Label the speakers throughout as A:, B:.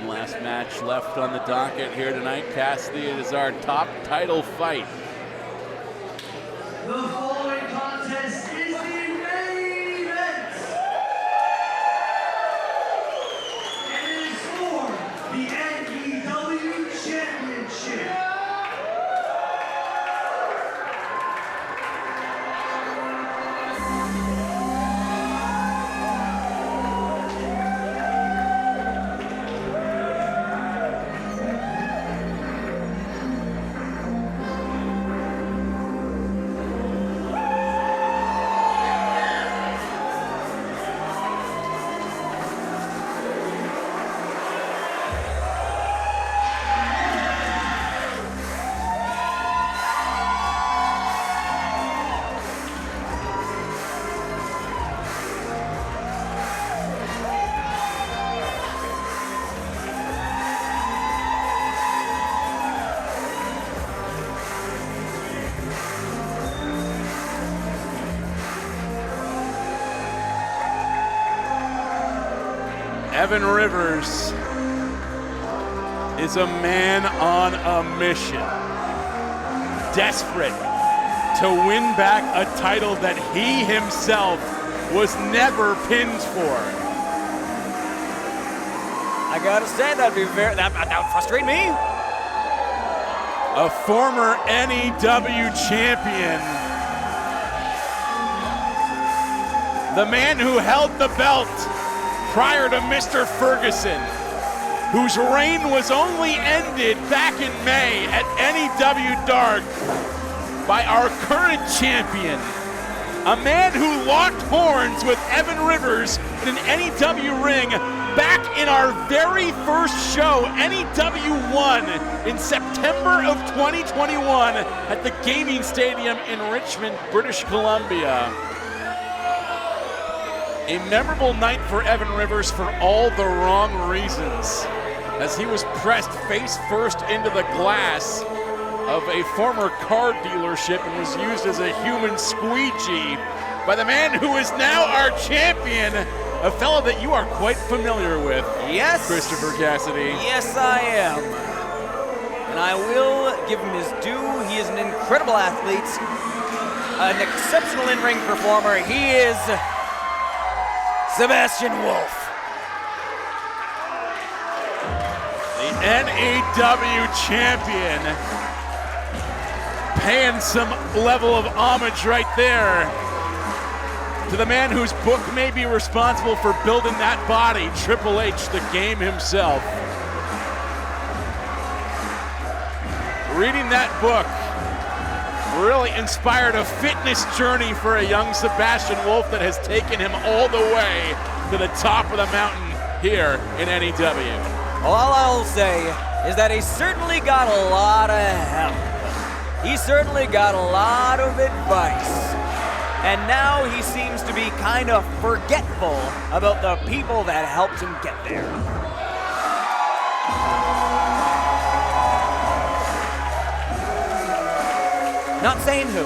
A: One last match left on the docket here tonight. Cassidy, it is our top title fight.
B: The following contest is the main event. And it is for the NEW Championship.
A: Evan Rivers is a man on a mission, desperate to win back a title that he himself was never pinned for.
C: I gotta say, that would frustrate me.
A: A former NEW champion, the man who held the belt prior to Mr. Ferguson, whose reign was only ended back in May at NEW Dark by our current champion, a man who locked horns with Evan Rivers in an NEW ring back in our very first show, NEW 1, in September of 2021 at the Gaming Stadium in Richmond, British Columbia. A memorable night for Evan Rivers for all the wrong reasons, as he was pressed face first into the glass of a former car dealership and was used as a human squeegee by the man who is now our champion, a fellow that you are quite familiar with.
C: Yes.
A: Christopher Cassidy.
C: Yes, I am. And I will give him his due. He is an incredible athlete, an exceptional in-ring performer. He is Sebastian Wolfe.
A: The NEW champion, paying some level of homage right there to the man whose book may be responsible for building that body, Triple H, the Game himself. Reading that book really inspired a fitness journey for a young Sebastian Wolfe that has taken him all the way to the top of the mountain here in NEW.
C: All I'll say is that he certainly got a lot of help. He certainly got a lot of advice. And now he seems to be kind of forgetful about the people that helped him get there. Not saying who.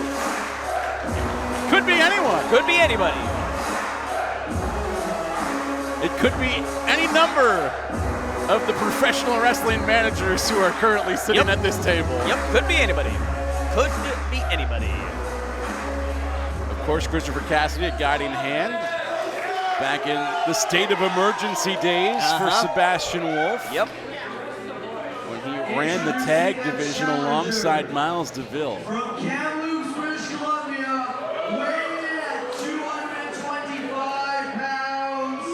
A: Could be anyone.
C: Could be anybody.
A: It could be any number of the professional wrestling managers who are currently sitting at this table.
C: Yep, could be anybody. Could be anybody.
A: Of course, Christopher Cassidy, a guiding hand. Back in the state of emergency days for Sebastian Wolfe.
C: Yep.
A: When he ran the tag division alongside Miles DeVille.
B: From Kamloops, British Columbia, weighing in at 225 pounds,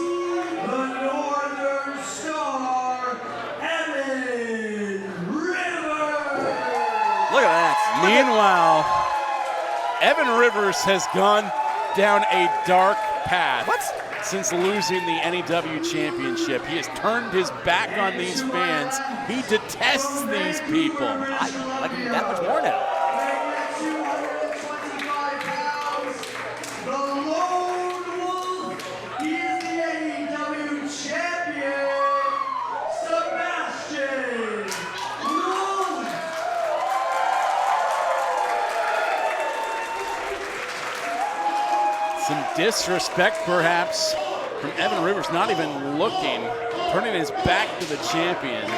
B: the Northern Star, Evan Rivers.
C: Look at that.
A: Meanwhile, Evan Rivers has gone down a dark path.
C: What?
A: Since losing the NEW championship. He has turned his back on these fans. He detests these people.
C: I like him that much more now.
B: Weighing at 225 pounds, the Lone Wolf, he is the AEW champion, Sebastian Wolfe.
A: Some disrespect, perhaps, from Evan Rivers, not even looking turning his back to the champion.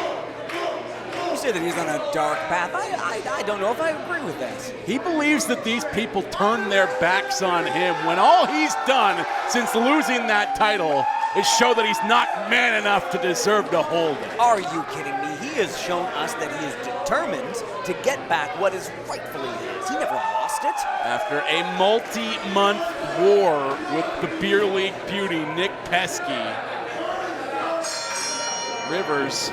C: You say that he's on a dark path. I don't know if I agree with that.
A: He believes that these people turn their backs on him when all he's done since losing that title is show that he's not man enough to deserve to hold it.
C: Are you kidding me? He has shown us that he is determined to get back what is rightfully his. He never lost it.
A: After a multi-month war with the beer league beauty, Nick Pesky, Rivers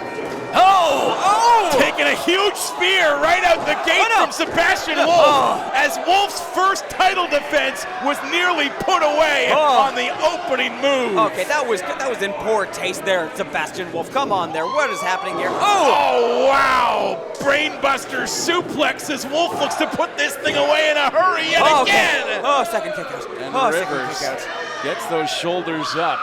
A: taking a huge spear right out the gate from Sebastian Wolfe as Wolfe's first title defense was nearly put away on the opening move.
C: Okay, that was in poor taste there, Sebastian Wolfe. Come on there. What is happening here?
A: Oh, wow. Brainbuster suplex as Wolfe looks to put this thing away in a hurry yet again.
C: Okay. Oh, second kick out.
A: And Rivers gets those shoulders up.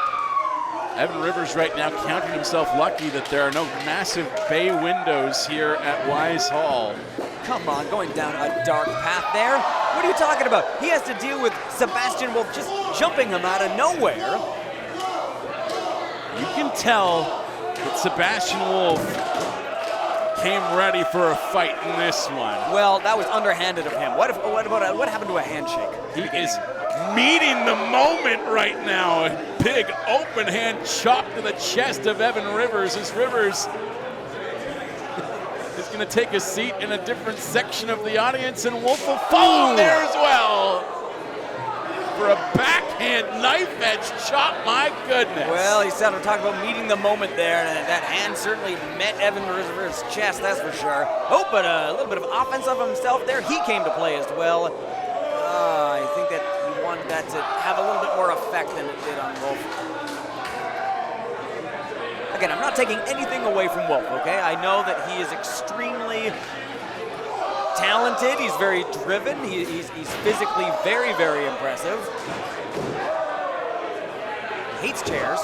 A: Evan Rivers right now counting himself lucky that there are no massive bay windows here at Wise Hall.
C: Come on, going down a dark path there. What are you talking about? He has to deal with Sebastian Wolfe just jumping him out of nowhere.
A: You can tell that Sebastian Wolfe came ready for a fight in this one.
C: Well, that was underhanded of him. What happened to a handshake?
A: He is meeting the moment right now. A big open hand chop to the chest of Evan Rivers as Rivers is going to take a seat in a different section of the audience, and Wolfe will follow there as well for a backhand knife edge chop. My goodness.
C: Well, he said, we're talking about meeting the moment there, and that hand certainly met Evan Rivers' chest, that's for sure. Oh, but a little bit of offense of himself there. He came to play as well. I think that he wanted that to have a little bit more effect than it did on Wolfe. Again, I'm not taking anything away from Wolfe, okay? I know that he is extremely talented. He's very driven. He's physically very, very impressive. He hates chairs.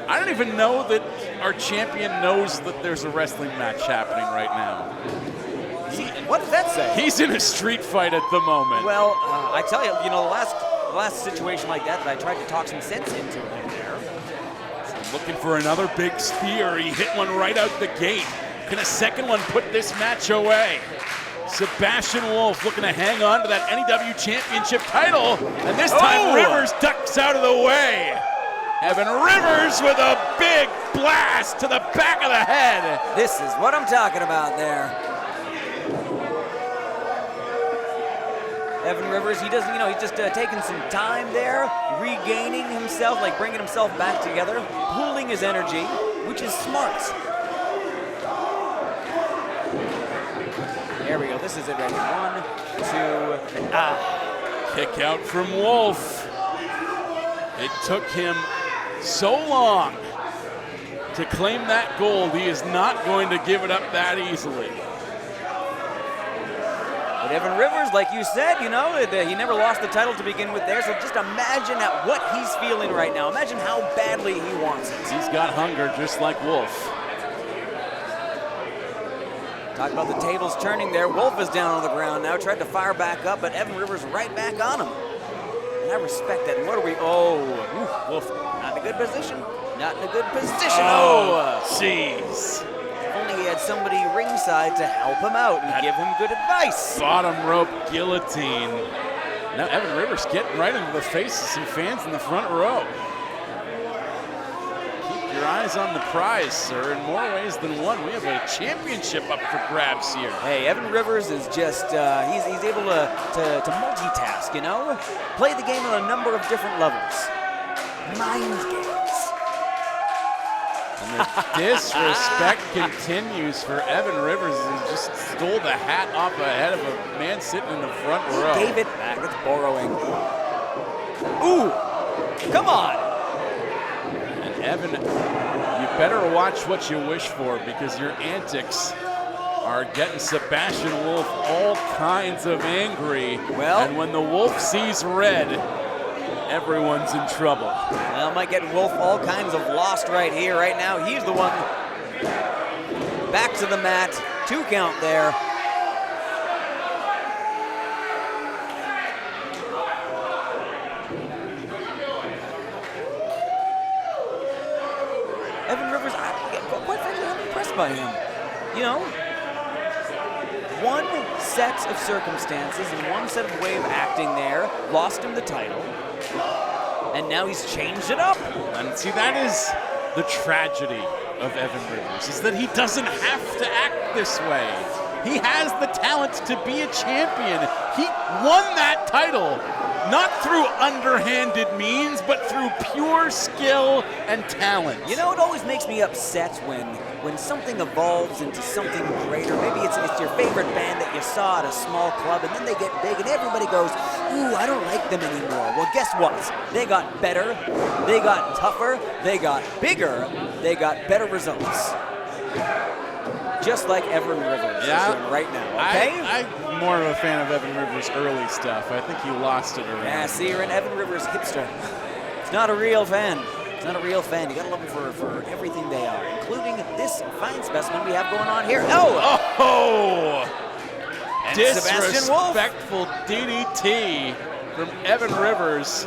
A: I don't even know that our champion knows that there's a wrestling match happening right now.
C: What does that say?
A: He's in a street fight at the moment.
C: Well, I tell you, the last situation like that I tried to talk some sense into him there.
A: Looking for another big spear. He hit one right out the gate. Can a second one put this match away? Sebastian Wolfe looking to hang on to that NEW Championship title, and this time Rivers ducks out of the way. Evan Rivers with a big blast to the back of the head.
C: This is what I'm talking about there. Evan Rivers, he doesn't, he's just taking some time there, regaining himself, like bringing himself back together, pooling his energy, which is smart. There we go. This is it right here. 1, 2,
A: Kick out from Wolfe. It took him so long to claim that gold. He is not going to give it up that easily.
C: But Evan Rivers, like you said, he never lost the title to begin with there, so just imagine at what he's feeling right now. Imagine how badly he wants it.
A: He's got hunger just like Wolfe.
C: Talk about the tables turning there. Wolfe is down on the ground now, tried to fire back up, but Evan Rivers right back on him. And I respect that. And what are we? Wolfe, not in a good position. Not in a good position.
A: Jeez.
C: If only he had somebody ringside to help him out and give him good advice.
A: Bottom rope guillotine. Now Evan Rivers getting right into the face of some fans in the front row. Keep your eyes on the prize, sir. In more ways than one, we have a championship up for grabs here.
C: Hey, Evan Rivers is just, he's able to multitask, Play the game on a number of different levels. Mind games.
A: And the disrespect continues for Evan Rivers, who just stole the hat off the head of a man sitting in the front row.
C: Gave it back. It's borrowing. Ooh, come on.
A: And Evan, you better watch what you wish for, because your antics are getting Sebastian Wolfe all kinds of angry.
C: Well,
A: and when the Wolf sees red, everyone's in trouble.
C: Well, might get Wolfe all kinds of lost right here, right now. He's the one back to the mat. 2 count there. Evan Rivers, quite frankly, I'm impressed by him. You know, one set of circumstances and one set of way of acting there lost him the title, and now he's changed it up.
A: And see, that is the tragedy of Evan Rivers, is that he doesn't have to act this way. He has the talent to be a champion. He won that title, not through underhanded means, but through pure skill and talent.
C: You know, it always makes me upset when something evolves into something greater. Maybe it's your favorite band that you saw at a small club, and then they get big, and everybody goes, ooh, I don't like them anymore. Well, guess what? They got better, they got tougher, they got bigger, they got better results. Just like Evan Rivers is doing right now, okay?
A: I'm more of a fan of Evan Rivers' early stuff. I think he lost it around.
C: Yeah, see, you're an Evan Rivers hipster. It's not a real fan. It's not a real fan. You gotta love them for everything they are, including this fine specimen we have going on here.
A: Oh!
C: And Sebastian Wolfe.
A: Disrespectful DDT from Evan Rivers.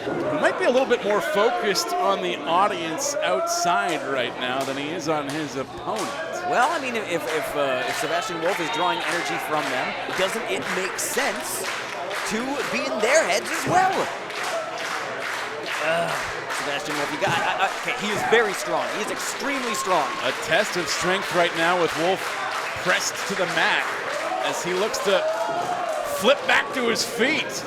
A: He might be a little bit more focused on the audience outside right now than he is on his opponent.
C: Well, I mean, if Sebastian Wolfe is drawing energy from them, doesn't it make sense to be in their heads as well? Sebastian Wolfe, okay, he is very strong. He is extremely strong.
A: A test of strength right now with Wolfe pressed to the mat as he looks to flip back to his feet.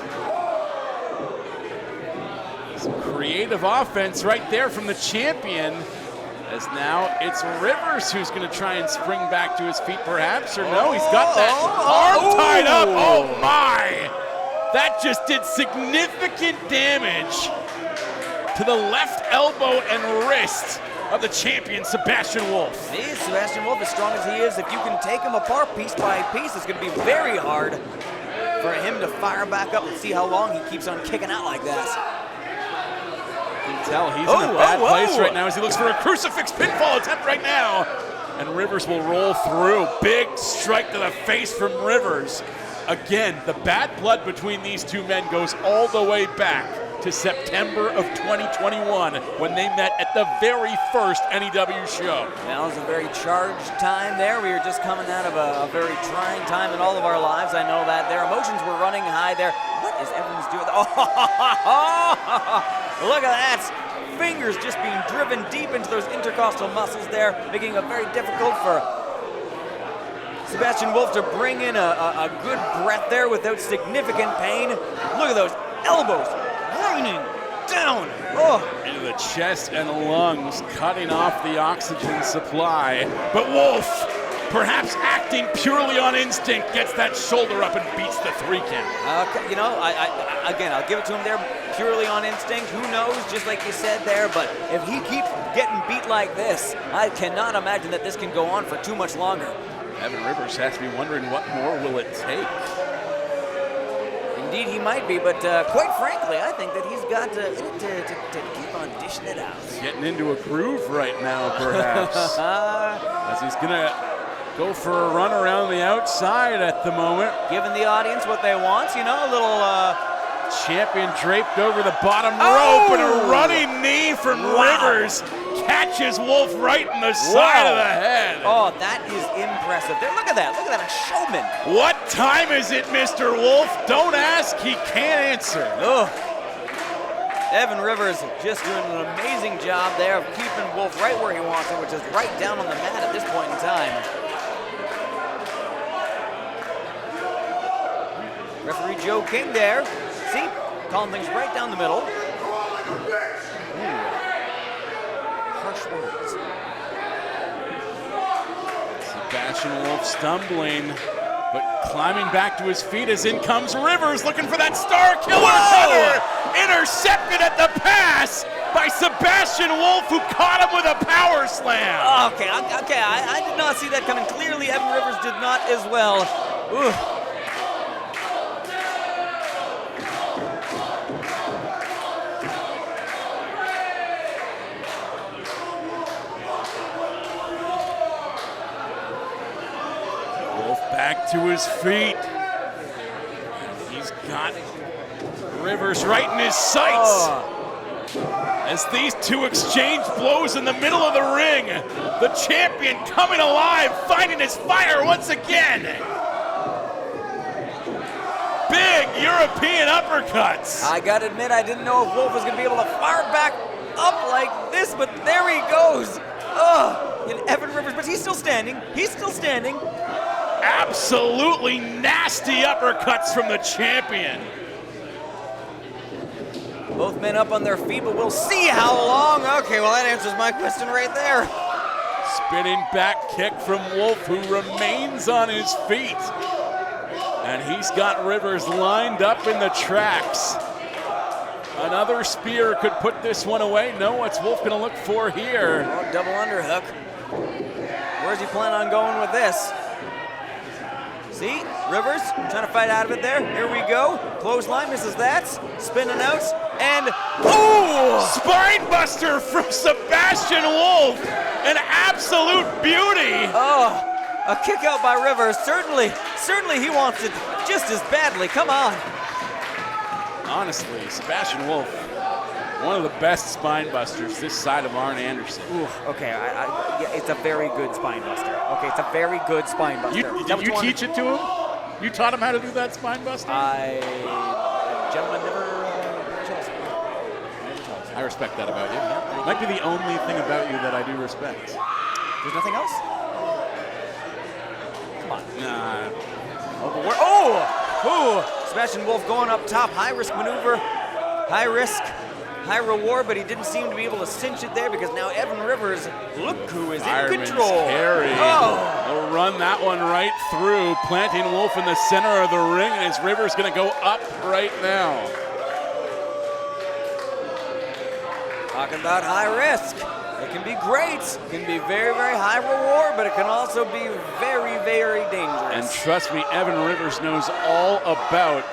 A: Some creative offense right there from the champion, as now it's Rivers who's going to try and spring back to his feet perhaps, or no, he's got that arm tied up. Oh my! That just did significant damage to the left elbow and wrist of the champion, Sebastian Wolfe.
C: See, Sebastian Wolfe, as strong as he is, if you can take him apart piece by piece, it's going to be very hard for him to fire back up and see how long he keeps on kicking out like that.
A: You can tell he's in a bad place right now as he looks for a crucifix pinfall attempt right now. And Rivers will roll through. Big strike to the face from Rivers. Again, the bad blood between these two men goes all the way back to September of 2021 when they met at the very first NEW show.
C: Well, it was a very charged time there. We were just coming out of a very trying time in all of our lives. I know that. Their emotions were running high there. What is Evans doing? Oh, look at that. Fingers just being driven deep into those intercostal muscles there, making it very difficult for Sebastian Wolfe to bring in a good breath there without significant pain. Look at those elbows raining down.
A: Into the chest and lungs, cutting off the oxygen supply. But Wolfe, perhaps acting purely on instinct, gets that shoulder up and beats the 3 count.
C: Okay, you know, again, I'll give it to him there, purely on instinct. Who knows, just like you said there, but if he keeps getting beat like this, I cannot imagine that this can go on for too much longer.
A: Evan Rivers has to be wondering what more will it take.
C: Indeed, he might be, but quite frankly, I think that he's got to keep on dishing it out.
A: Getting into a groove right now, perhaps. As he's going to go for a run around the outside at the moment.
C: Giving the audience what they want, you know, a little...
A: Champion draped over the bottom rope, and a running knee from Rivers catches Wolfe right in the side of the head.
C: Oh, that is impressive. There, look at that, a showman.
A: What time is it, Mr. Wolfe? Don't ask, he can't answer.
C: Oh. Evan Rivers just doing an amazing job there of keeping Wolfe right where he wants him, which is right down on the mat at this point in time. Referee Joe King there. See, calling things right down the middle. Harsh words.
A: Sebastian Wolfe stumbling, but climbing back to his feet as in comes Rivers looking for that star killer cutter. Intercepted at the pass by Sebastian Wolfe, who caught him with a power slam.
C: Okay, I did not see that coming. Clearly, Evan Rivers did not as well. Ooh.
A: Back to his feet. He's got Rivers right in his sights. As these two exchange blows in the middle of the ring, the champion coming alive, finding his fire once again. Big European uppercuts.
C: I gotta admit, I didn't know if Wolfe was gonna be able to fire back up like this, but there he goes. And Evan Rivers, but he's still standing. He's still standing.
A: Absolutely nasty uppercuts from the champion.
C: Both men up on their feet, but we'll see how long. Okay, well, that answers my question right there.
A: Spinning back kick from Wolfe, who remains on his feet. And he's got Rivers lined up in the tracks. Another spear could put this one away. No, what's Wolfe gonna look for here?
C: Oh, double underhook. Where's he planning on going with this? See, Rivers trying to fight out of it there. Here we go. Clothesline, misses that. Spinning out, and
A: Spine buster from Sebastian Wolfe. An absolute beauty.
C: A kick out by Rivers. Certainly he wants it just as badly. Come on.
A: Honestly, Sebastian Wolfe, one of the best spine busters this side of Arn Anderson.
C: Ooh, okay, yeah, it's a very good spine buster. Okay, it's a very good spine buster.
A: Did you teach it to him? You taught him how to do that spine buster?
C: Gentlemen never chose.
A: I respect that about you. Might be the only thing about you that I do respect.
C: There's nothing else? Come on.
A: Nah.
C: Sebastian Wolfe going up top, high risk maneuver, high risk, high reward, but he didn't seem to be able to cinch it there because now Evan Rivers, look who is in control.
A: They'll run that one right through, planting Wolfe in the center of the ring, and his Rivers gonna go up right now.
C: Talking about high risk. It can be great, it can be very, very high reward, but it can also be very, very dangerous.
A: And trust me, Evan Rivers knows all about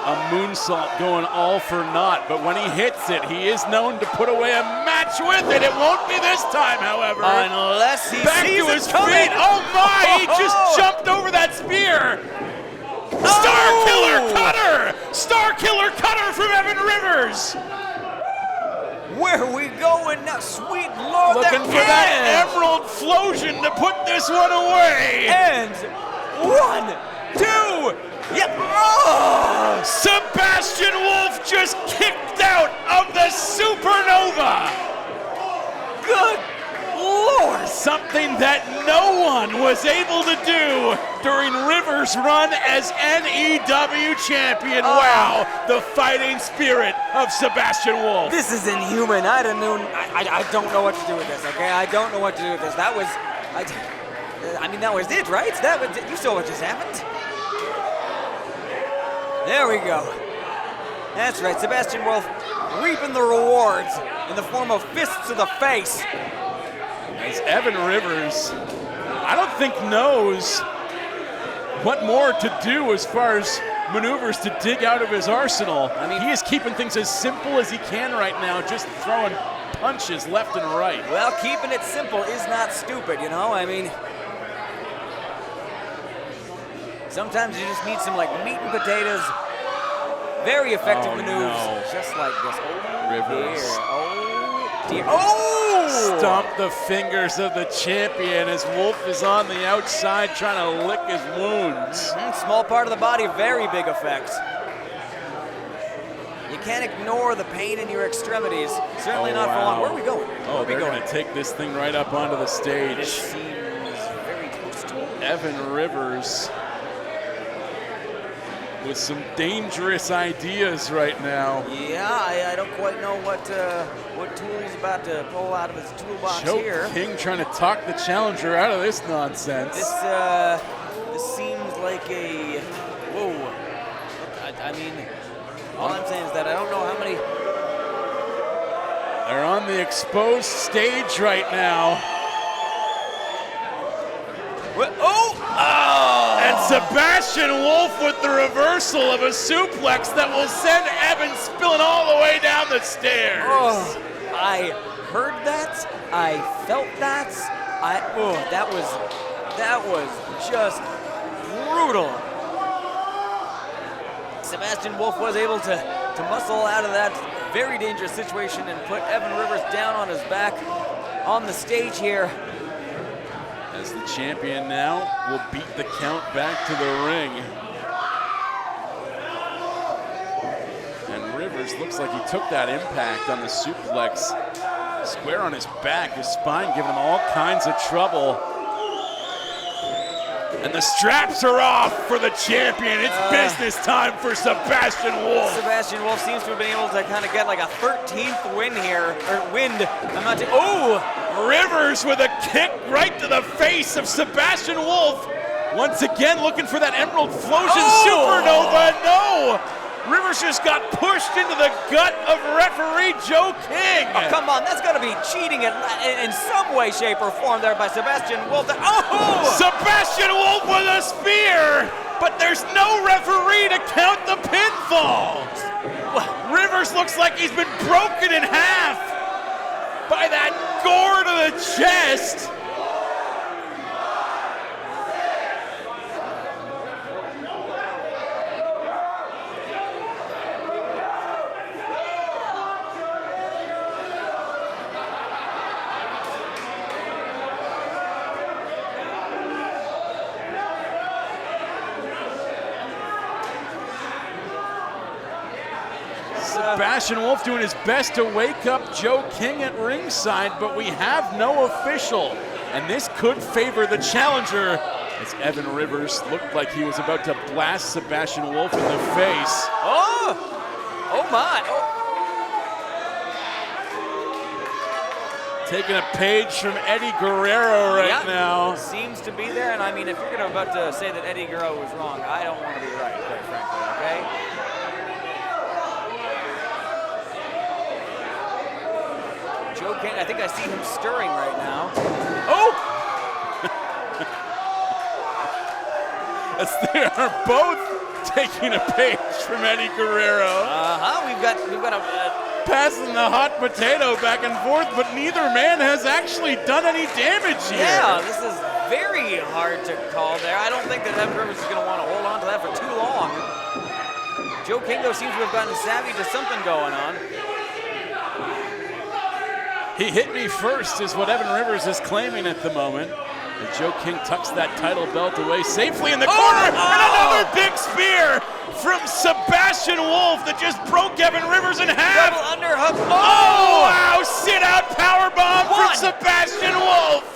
A: a moonsault going all for naught, but when he hits it, he is known to put away a match with it. It won't be this time, however.
C: Unless he
A: back
C: sees
A: to his
C: it coming.
A: feet. Oh my, he just jumped over that spear. Star Killer Cutter! Star Killer Cutter from Evan Rivers.
C: Where are we going now? Sweet Lord,
A: looking for that Emerald Flosion to put this one away.
C: And 1, 2, yep.
A: Sebastian Wolfe just kicked out of the Supernova.
C: Good Lord.
A: Something that no one was able to do during Rivers' run as NEW champion. Wow, the fighting spirit of Sebastian Wolfe.
C: This is inhuman. I don't know what to do with this, okay? I don't know what to do with this. That was, I mean, that was it, right? That was it. You saw what just happened. There we go. That's right, Sebastian Wolfe reaping the rewards in the form of fists to the face.
A: As Evan Rivers, I don't think knows what more to do as far as maneuvers to dig out of his arsenal. I mean, he is keeping things as simple as he can right now, just throwing punches left and right.
C: Well, keeping it simple is not stupid, you know? I mean, sometimes you just need some like meat and potatoes. Very effective maneuvers.
A: No.
C: Just like this. Oh,
A: Rivers.
C: dear. Oh, dear. Oh!
A: Stomp the fingers of the champion as Wolfe is on the outside trying to lick his wounds.
C: Small part of the body, very big effect. You can't ignore the pain in your extremities. Certainly not for long. Where are we going?
A: They're going to take this thing right up onto the stage.
C: This seems very close to him.
A: Evan Rivers with some dangerous ideas right now.
C: Yeah, I don't quite know what tool he's about to pull out of his toolbox here.
A: King trying to talk the challenger out of this nonsense.
C: This seems like a whoa. I mean, all I'm saying is that I don't know how many.
A: They're on the exposed stage right now. And Sebastian Wolfe with the reversal of a suplex that will send Evan spilling all the way down the stairs.
C: Oh, I heard that. I felt that. That was just brutal. Sebastian Wolfe was able to muscle out of that very dangerous situation and put Evan Rivers down on his back on the stage here.
A: As the champion now will beat the count back to the ring. And Rivers looks like he took that impact on the suplex square on his back, his spine giving him all kinds of trouble. And the straps are off for the champion. It's business time for Sebastian Wolfe.
C: Sebastian Wolfe seems to have been able to kind of get like a 13th win here, or wind. I'm not.
A: Rivers with a kick right to the face of Sebastian Wolfe. Once again looking for that Emerald Flosion Supernova. No! Rivers just got pushed into the gut of referee Joe King.
C: Oh, come on, that's got to be cheating in some way, shape, or form there by Sebastian Wolfe. Oh!
A: Sebastian Wolfe with a spear, but there's no referee to count the pinfall. Rivers looks like he's been broken in half by that gore to the chest. Sebastian Wolfe doing his best to wake up Joe King at ringside, but we have no official. And this could favor the challenger, as Evan Rivers looked like he was about to blast Sebastian Wolfe in the face.
C: Oh my.
A: Taking a page from Eddie Guerrero right now.
C: Seems to be there, and I mean, if you're about to say that Eddie Guerrero was wrong, I don't want to be right, quite frankly, okay? Joe King, I think I see him stirring right now.
A: Oh! As they are both taking a page from Eddie Guerrero.
C: We've got a
A: passing the hot potato back and forth, but neither man has actually done any damage here.
C: Yeah, this is very hard to call there. I don't think that Evan Rivers is going to want to hold on to that for too long. Joe King, though, seems to have gotten savvy to something going on.
A: He hit me first is what Evan Rivers is claiming at the moment. And Joe King tucks that title belt away safely in the corner. And another big spear from Sebastian Wolfe that just broke Evan Rivers in half.
C: Double underhook.
A: Oh, wow. Sit out powerbomb from Sebastian Wolfe.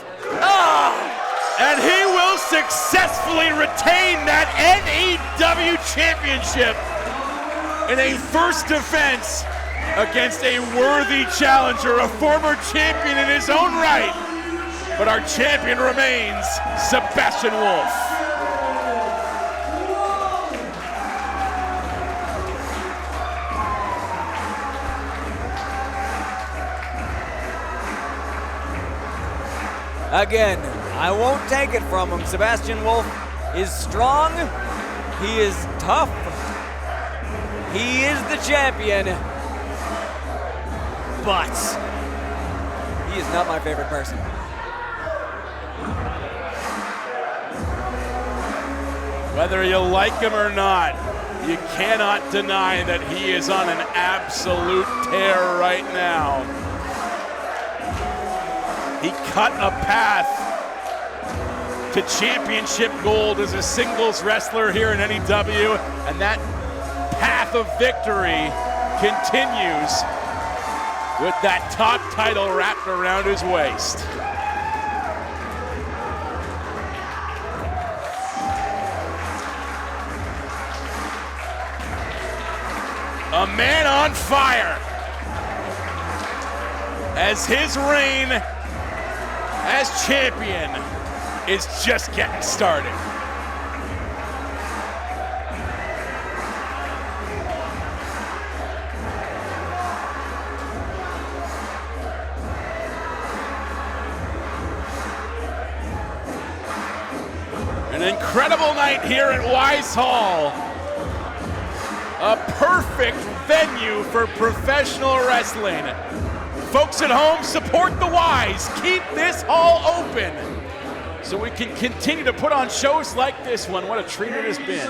A: And he will successfully retain that NEW championship in a first defense against a worthy challenger, a former champion in his own right. But our champion remains Sebastian Wolfe.
C: Again, I won't take it from him. Sebastian Wolfe is strong. He is tough. He is the champion. But he is not my favorite person.
A: Whether you like him or not, you cannot deny that he is on an absolute tear right now. He cut a path to championship gold as a singles wrestler here in NEW, and that path of victory continues with that top title wrapped around his waist. A man on fire as his reign as champion is just getting started. An incredible night here at Wise Hall. A perfect venue for professional wrestling. Folks at home, support the Wise. Keep this hall open so we can continue to put on shows like this one. What a treat it has been.